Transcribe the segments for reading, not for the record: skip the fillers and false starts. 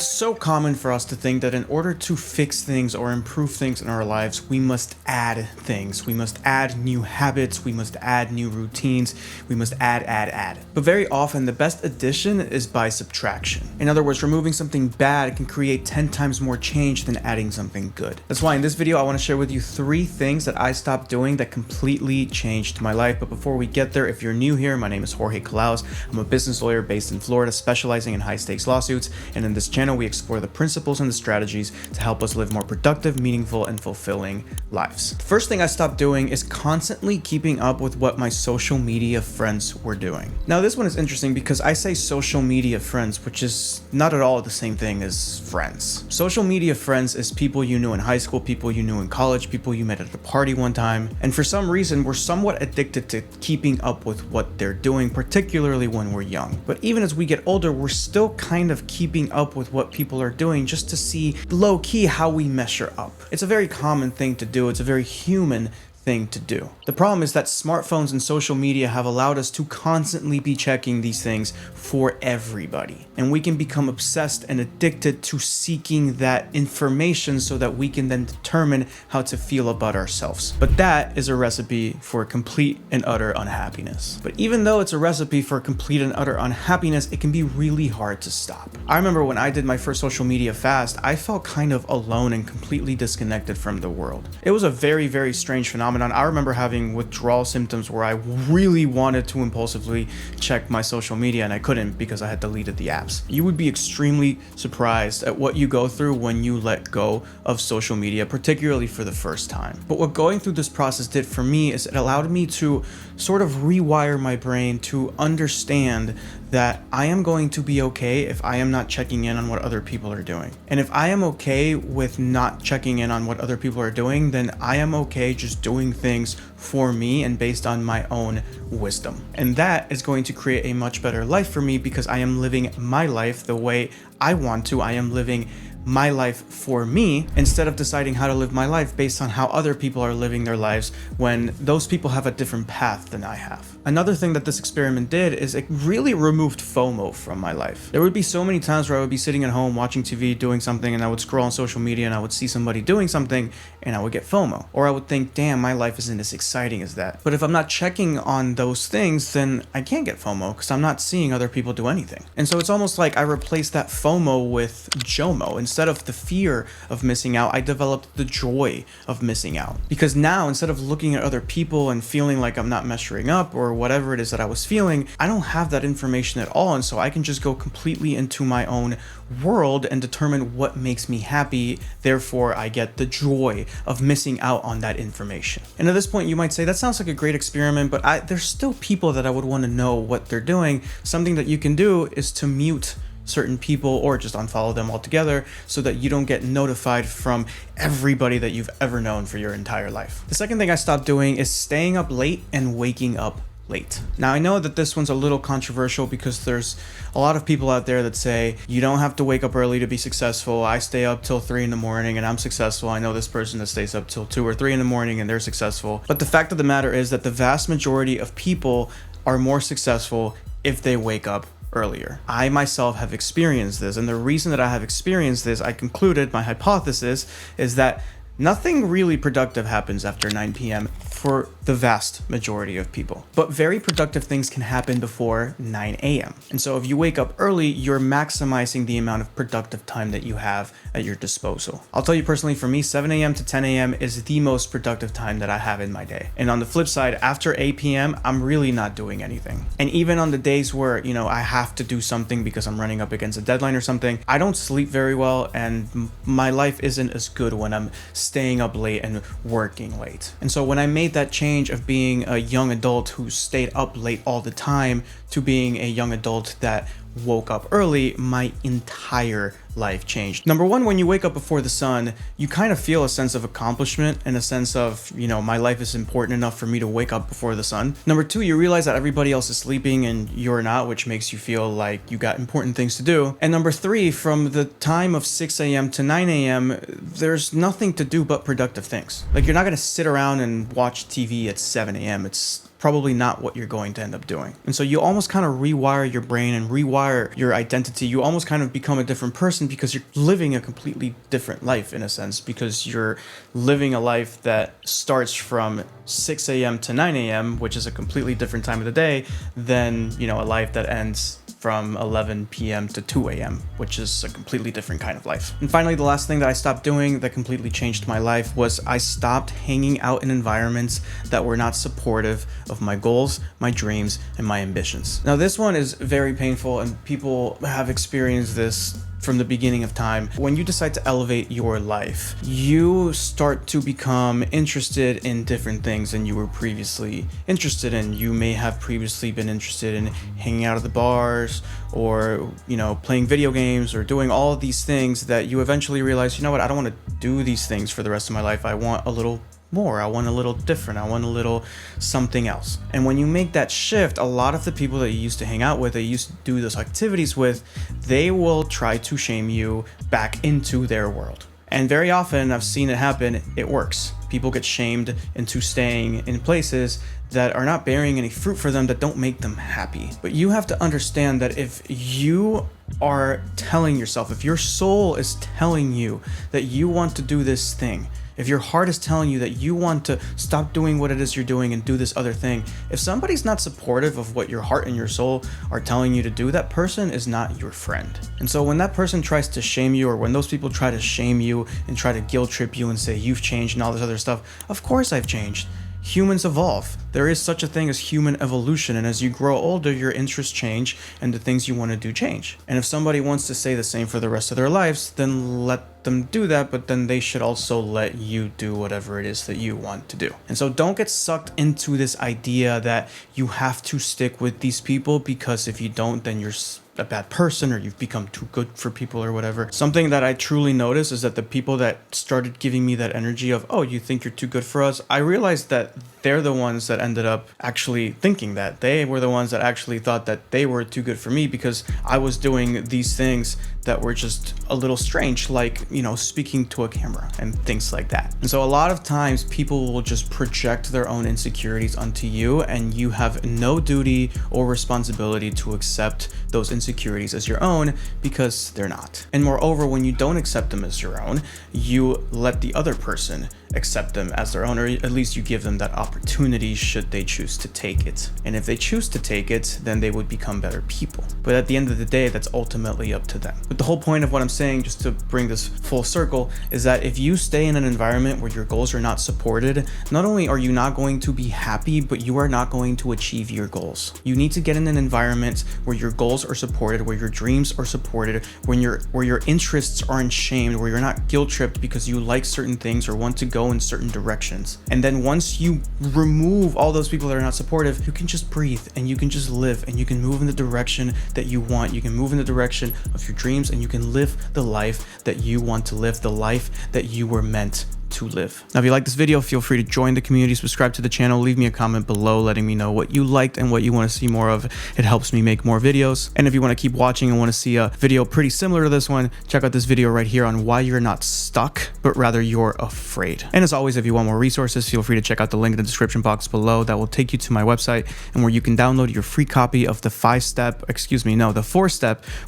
It's so common for us to think that in order to fix things or improve things in our lives, we must add things. We must add new habits, we must add new routines, we must add. But very often, the best addition is by subtraction. In other words, removing something bad can create 10 times more change than adding something good. That's why in this video, I want to share with you 3 things that I stopped doing that completely changed my life. But before we get there, if you're new here, my name is Jorge Calaos. I'm a business lawyer based in Florida, specializing in high-stakes lawsuits, and in this channel, we explore the principles and the strategies to help us live more productive, meaningful, and fulfilling lives. The first thing I stopped doing is constantly keeping up with what my social media friends were doing. Now, this one is interesting because I say social media friends, which is not at all the same thing as friends. Social media friends is people you knew in high school, people you knew in college, people you met at a party one time, and for some reason, we're somewhat addicted to keeping up with what they're doing, particularly when we're young. But even as we get older, we're still kind of keeping up with what people are doing just to see low-key how we measure up. It's a very common thing to do. It's a very human thing to do. The problem is that smartphones and social media have allowed us to constantly be checking these things for everybody. And we can become obsessed and addicted to seeking that information so that we can then determine how to feel about ourselves. But that is a recipe for complete and utter unhappiness. But even though it's a recipe for complete and utter unhappiness, it can be really hard to stop. I remember when I did my first social media fast, I felt kind of alone and completely disconnected from the world. It was a very, very strange phenomenon. I remember having withdrawal symptoms where I really wanted to impulsively check my social media and I couldn't because I had deleted the apps. You would be extremely surprised at what you go through when you let go of social media, particularly for the first time. But what going through this process did for me is it allowed me to sort of rewire my brain to understand that I am going to be okay if I am not checking in on what other people are doing. And if I am okay with not checking in on what other people are doing, then I am okay just doing things for me and based on my own wisdom. And that is going to create a much better life for me because I am living my life the way I want to. I am living my life for me instead of deciding how to live my life based on how other people are living their lives when those people have a different path than I have. Another thing that this experiment did is it really removed FOMO from my life. There would be so many times where I would be sitting at home watching TV doing something and I would scroll on social media and I would see somebody doing something and I would get FOMO. Or I would think, damn, my life isn't as exciting as that. But if I'm not checking on those things, then I can't get FOMO because I'm not seeing other people do anything. And so it's almost like I replaced that FOMO with JOMO. Instead of the fear of missing out, I developed the joy of missing out. Because now, instead of looking at other people and feeling like I'm not measuring up or whatever it is that I was feeling, I don't have that information at all. And so I can just go completely into my own world and determine what makes me happy. Therefore, I get the joy of missing out on that information. And at this point, you might say, that sounds like a great experiment, but there's still people that I would want to know what they're doing. Something that you can do is to mute certain people or just unfollow them altogether so that you don't get notified from everybody that you've ever known for your entire life. The second thing I stopped doing is staying up late and waking up late. Now, I know that this one's a little controversial because there's a lot of people out there that say you don't have to wake up early to be successful. I stay up till 3 in the morning and I'm successful. I know this person that stays up till 2 or 3 in the morning and they're successful. But the fact of the matter is that the vast majority of people are more successful if they wake up earlier. I myself have experienced this, and the reason that I have experienced this, I concluded, my hypothesis, is that nothing really productive happens after 9 p.m. for the vast majority of people. But very productive things can happen before 9 a.m. And so if you wake up early, you're maximizing the amount of productive time that you have at your disposal. I'll tell you personally, for me, 7 a.m. to 10 a.m. is the most productive time that I have in my day. And on the flip side, after 8 p.m., I'm really not doing anything. And even on the days where, I have to do something because I'm running up against a deadline or something, I don't sleep very well and my life isn't as good when I'm staying up late and working late. And so when I made that change of being a young adult who stayed up late all the time to being a young adult that woke up early, my entire life changed. Number one, when you wake up before the sun, you kind of feel a sense of accomplishment and a sense of, my life is important enough for me to wake up before the sun. Number two, you realize that everybody else is sleeping and you're not, which makes you feel like you got important things to do. And number three, from the time of 6 a.m. to 9 a.m., there's nothing to do but productive things. Like, you're not going to sit around and watch TV at 7 a.m. It's probably not what you're going to end up doing. And so you almost kind of rewire your brain and rewire your identity. You almost kind of become a different person because you're living a completely different life in a sense, because you're living a life that starts from 6 a.m. to 9 a.m., which is a completely different time of the day than, you know, a life that ends from 11 p.m. to 2 a.m., which is a completely different kind of life. And finally, the last thing that I stopped doing that completely changed my life was I stopped hanging out in environments that were not supportive of my goals, my dreams, and my ambitions. Now, this one is very painful, and people have experienced this from the beginning of time. When you decide to elevate your life, you start to become interested in different things than you were previously interested in. You may have previously been interested in hanging out at the bars, or, you know, playing video games, or doing all of these things that you eventually realize, you know what, I don't want to do these things for the rest of my life. I want a little more. I want a little different. I want a little something else. And when you make that shift, a lot of the people that you used to hang out with, that you used to do those activities with, they will try to shame you back into their world. And very often, I've seen it happen, it works. People get shamed into staying in places that are not bearing any fruit for them, that don't make them happy. But you have to understand that if you are telling yourself, if your soul is telling you that you want to do this thing, if your heart is telling you that you want to stop doing what it is you're doing and do this other thing, if somebody's not supportive of what your heart and your soul are telling you to do, that person is not your friend. And so when that person tries to shame you, or when those people try to shame you and try to guilt trip you and say you've changed and all this other stuff, of course I've changed. Humans evolve. There is such a thing as human evolution, and as you grow older, your interests change and the things you want to do change. And if somebody wants to say the same for the rest of their lives, then let them do that, but then they should also let you do whatever it is that you want to do. And so don't get sucked into this idea that you have to stick with these people, because if you don't, then you're a bad person, or you've become too good for people, or whatever. Something that I truly noticed is that the people that started giving me that energy of, oh, you think you're too good for us, I realized that they're the ones that ended up actually thinking that. They were the ones that actually thought that they were too good for me, because I was doing these things that were just a little strange, like, you know, speaking to a camera and things like that. And so a lot of times people will just project their own insecurities onto you, and you have no duty or responsibility to accept those insecurities as your own, because they're not. And moreover, when you don't accept them as your own, you let the other person accept them as their own, or at least you give them that opportunity should they choose to take it. And if they choose to take it, then they would become better people. But at the end of the day, that's ultimately up to them. But the whole point of what I'm saying, just to bring this full circle, is that if you stay in an environment where your goals are not supported, not only are you not going to be happy, but you are not going to achieve your goals. You need to get in an environment where your goals are supported, where your dreams are supported, where your interests aren't shamed, where you're not guilt tripped because you like certain things or want to go in certain directions. And then once you remove all those people that are not supportive, you can just breathe, and you can just live, and you can move in the direction that you want. You can move in the direction of your dreams, and you can live the life that you want to live, the life that you were meant to live. Now, if you like this video, feel free to join the community, subscribe to the channel, leave me a comment below letting me know what you liked and what you want to see more of. It helps me make more videos. And if you want to keep watching and want to see a video pretty similar to this one, check out this video right here on why you're not stuck, but rather you're afraid. And as always, if you want more resources, feel free to check out the link in the description box below. That will take you to my website, and where you can download your free copy of the 4-step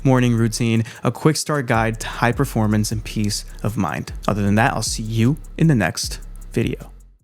morning routine, a quick start guide to high performance and peace of mind. Other than that, I'll see you in the next video.